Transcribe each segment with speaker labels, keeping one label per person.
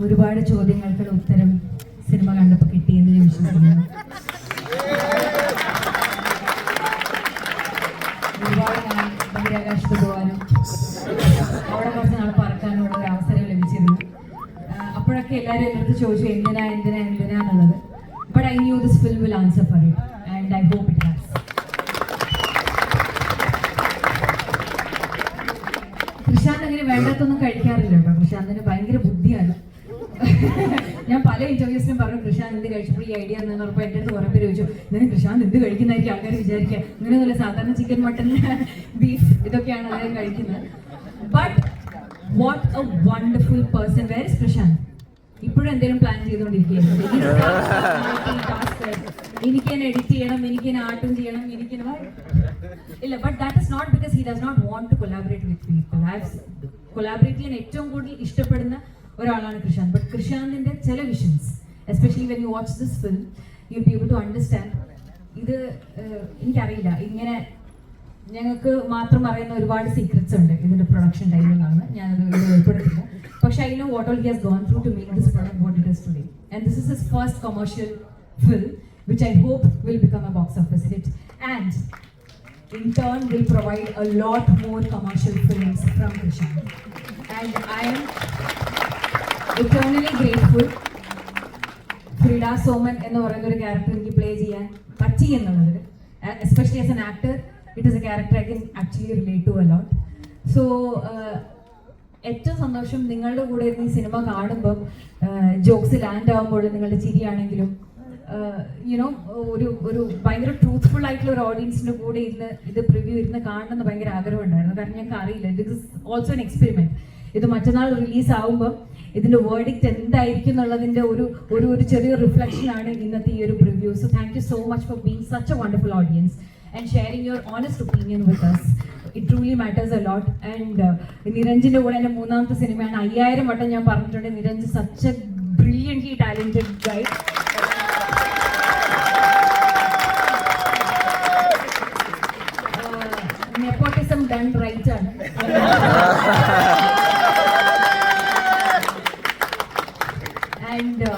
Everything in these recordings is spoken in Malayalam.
Speaker 1: ഒരുപാട് ചോദ്യങ്ങൾക്കുള്ള ഉത്തരം സിനിമ കണ്ടപ്പോൾ കിട്ടിയെന്ന് ഞാൻ വിശ്വസിക്കുന്നു. ഒരുപാട് ഞാൻ ബഹിരാകാശത്ത് പോകാനും അവിടെ കുറച്ച് നാൾ പറക്കാനുള്ള ഒരു അവസരം ലഭിച്ചിരുന്നു. അപ്പോഴൊക്കെ എല്ലാവരും എൻ്റെ ചോദിച്ചു എന്തിനാന്നുള്ളത്. But I knew this film will answer for it and I hope it has. Prashant അങ്ങനെ വേണ്ടാത്തൊന്നും കഴിക്കാറില്ല കേട്ടോ. പ്രശാന്തിന് ഭയങ്കര ബുദ്ധിയാണ്. ഞാൻ പല ഇന്റർവ്യൂസിനും പറഞ്ഞു പ്രശാന്ത് എന്ത് കഴിച്ചപ്പോൾ ഈ ഐഡിയ എന്ന് പറഞ്ഞപ്പോൾ എൻ്റെ അടുത്ത് കുറേ പേര് ചോദിച്ചു ഇങ്ങനെ പ്രശാന്ത് എന്ത് കഴിക്കുന്നതായിരിക്കും ആൾക്കാർ വിചാരിക്കുക. ഇങ്ങനെയൊന്നുമില്ല, സാധാരണ ചിക്കൻ മട്ടൺ ബീഫ് ഇതൊക്കെയാണ് അദ്ദേഹം കഴിക്കുന്നത്. But what a wonderful person. Where is Prashant? ഇപ്പോഴും എന്തെങ്കിലും പ്ലാൻ ചെയ്തുകൊണ്ടിരിക്കുകയാണ്. എനിക്ക് തന്നെ എഡിറ്റ് ചെയ്യണം, എനിക്ക് തന്നെ ആർട്ടും ചെയ്യണം, എനിക്ക് ഇല്ല. But that is not because he does not want to collaborate with people. Collaborate ചെയ്യാൻ ഏറ്റവും കൂടുതൽ ഇഷ്ടപ്പെടുന്ന ഒരാളാണ് കൃഷാന്ത്. ബട്ട് കൃഷാന്തിന്റെ ചില visions, especially when you watch this film, you be able to understand. ഇത് എനിക്കറിയില്ല, ഇങ്ങനെ ഞങ്ങൾക്ക് മാത്രം അറിയുന്ന ഒരുപാട് സീക്രറ്റ്സ് ഉണ്ട് ഇതിന്റെ പ്രൊഡക്ഷൻ ടൈമിലാണ്. ഞാനത് ഉൾപ്പെടുത്തില്ല. പക്ഷെ I know what all he has gone through to make this product what it is today. And this is his first commercial film which I hope will become a box office hit and in turn will provide a lot more commercial films from Krishant. And I am eternally grateful Frida Soman എന്ന് പറയുന്ന ഒരു ക്യാരക്ടർ എനിക്ക് പ്ലേ ചെയ്യാൻ പറ്റി എന്നുള്ളത്. Especially as an actor, it is a character I can actually relate to a lot. So ഏറ്റവും സന്തോഷം നിങ്ങളുടെ കൂടെ ഇരുന്ന് ഈ സിനിമ കാണുമ്പം ജോക്സ് ലാൻഡ് ആകുമ്പോൾ നിങ്ങളുടെ ചിരിയാണെങ്കിലും യുനോ ഒരു ഭയങ്കര ട്രൂത്ത്ഫുൾ ആയിട്ടുള്ള ഒരു ഓഡിയൻസിന്റെ കൂടെ ഇരുന്ന് ഇത് പ്രിവ്യൂ ഇരുന്ന് കാണണമെന്ന് ഭയങ്കര ആഗ്രഹം ഉണ്ടായിരുന്നു. കാരണം ഞങ്ങൾക്ക് അറിയില്ല, this is also an experiment. ഇത് മറ്റന്നാൾ റിലീസ് ആകുമ്പോൾ ഇതിന്റെ വേർഡിക്റ്റ് എന്തായിരിക്കും എന്നുള്ളതിന്റെ ഒരു ചെറിയ റിഫ്ലക്ഷൻ ആണ് ഇന്നത്തെ ഈ ഒരു preview. So thank you so much for being such a wonderful audience and sharing your honest opinion with us. It truly matters a lot. And നിരഞ്ജിന്റെ കൂടെ എൻ്റെ 3ാമത്തെ സിനിമയാണ്. 5000 വട്ടം ഞാൻ പറഞ്ഞിട്ടുണ്ട്, Niranjan such a brilliantly talented guy. Nepotism done right ആണ്. ആൻഡ്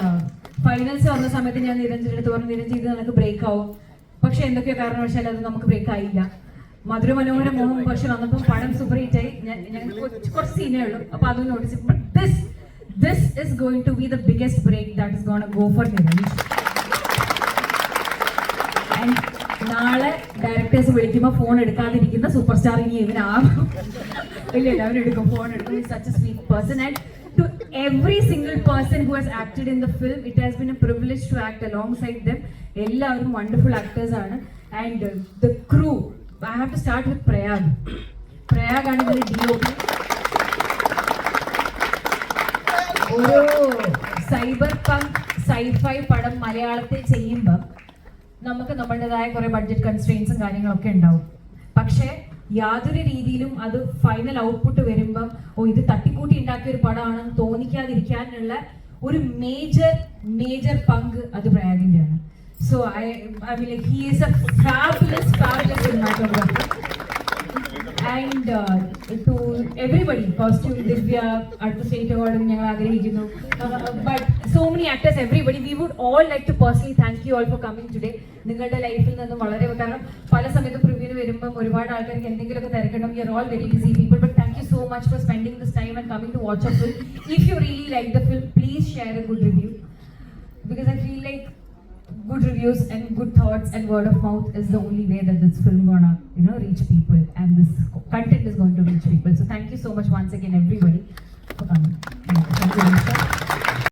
Speaker 1: ഫൈനൽസ് വന്ന സമയത്ത് ഞാൻ നിരഞ്ജന്റെ അടുത്ത് പറഞ്ഞു, നിരഞ്ജൻ ഇത് നമുക്ക് ബ്രേക്ക് ആവും. പക്ഷെ എന്തൊക്കെയോ കാരണവശാൽ അത് നമുക്ക് ബ്രേക്ക് ആയില്ല. മധുര മനോഹര മോഹം പക്ഷെ വന്നപ്പോൾ പടം സൂപ്പർ ഹിറ്റ് ആയി. ഞങ്ങൾക്ക് കുറച്ച് സീനേ ഉള്ളൂ, അപ്പൊ അത് notice. But this is going to be the biggest break that is going to go for Niranj. And നാളെ ഡയറക്ടേഴ്സ് വിളിക്കുമ്പോൾ ഫോൺ എടുക്കാതിരിക്കുന്ന സൂപ്പർ സ്റ്റാർ ഇനി ഇവനാകും. ഇല്ല, അവരെടുക്കും, ഫോൺ എടുക്കും. Such a sweet person. And to every single person who has acted in the film, it has been a privilege to act alongside them. എല്ലാവരും വണ്ടർഫുൾ ആക്ടേഴ്സ് ആണ്. And the crew, I have to start with Prayag. Prayag ആണ് ഇതിന്റെ DOP. ഒരു സൈബർ പങ്ക് സൈഫൈ പടം മലയാളത്തിൽ ചെയ്യുമ്പോൾ നമുക്ക് നമ്മുടേതായ കുറെ ബഡ്ജറ്റ് കൺസ്ട്രെയിൻസും കാര്യങ്ങളൊക്കെ ഉണ്ടാവും. പക്ഷെ യാതൊരു രീതിയിലും അത് ഫൈനൽ ഔട്ട്പുട്ട് വരുമ്പം ഇത് തട്ടിക്കൂട്ടി ഉണ്ടാക്കിയ ഒരു പടമാണെന്ന് തോന്നിക്കാതിരിക്കാനുള്ള ഒരു മേജർ പങ്ക് അത് പ്രയാഗിന്റെയാണ്. So I mean like he is a fabulous cinematographer. And to everybody, costume Divya at the state award ഞങ്ങൾ ആഗ്രഹിക്കുന്നു. But so many actors, everybody, we would all like to personally thank you all for coming today. നിങ്ങളുടെ ലൈഫിൽ നിന്നും വളരെ, കാരണം പല സമയത്ത് പ്രിവ്യൂവിന് വരുമ്പോൾ ഒരുപാട് ആൾക്കാർക്ക് എന്തെങ്കിലുമൊക്കെ തിരക്കണം. We are all very busy people, but thank you so much for spending this time and coming to watch a film. If you really like the film, please share a good review, because I feel like good reviews and good thoughts and word of mouth is the only way that this film gonna reach people, and this content is going to reach people. So thank you so much once again everybody for coming.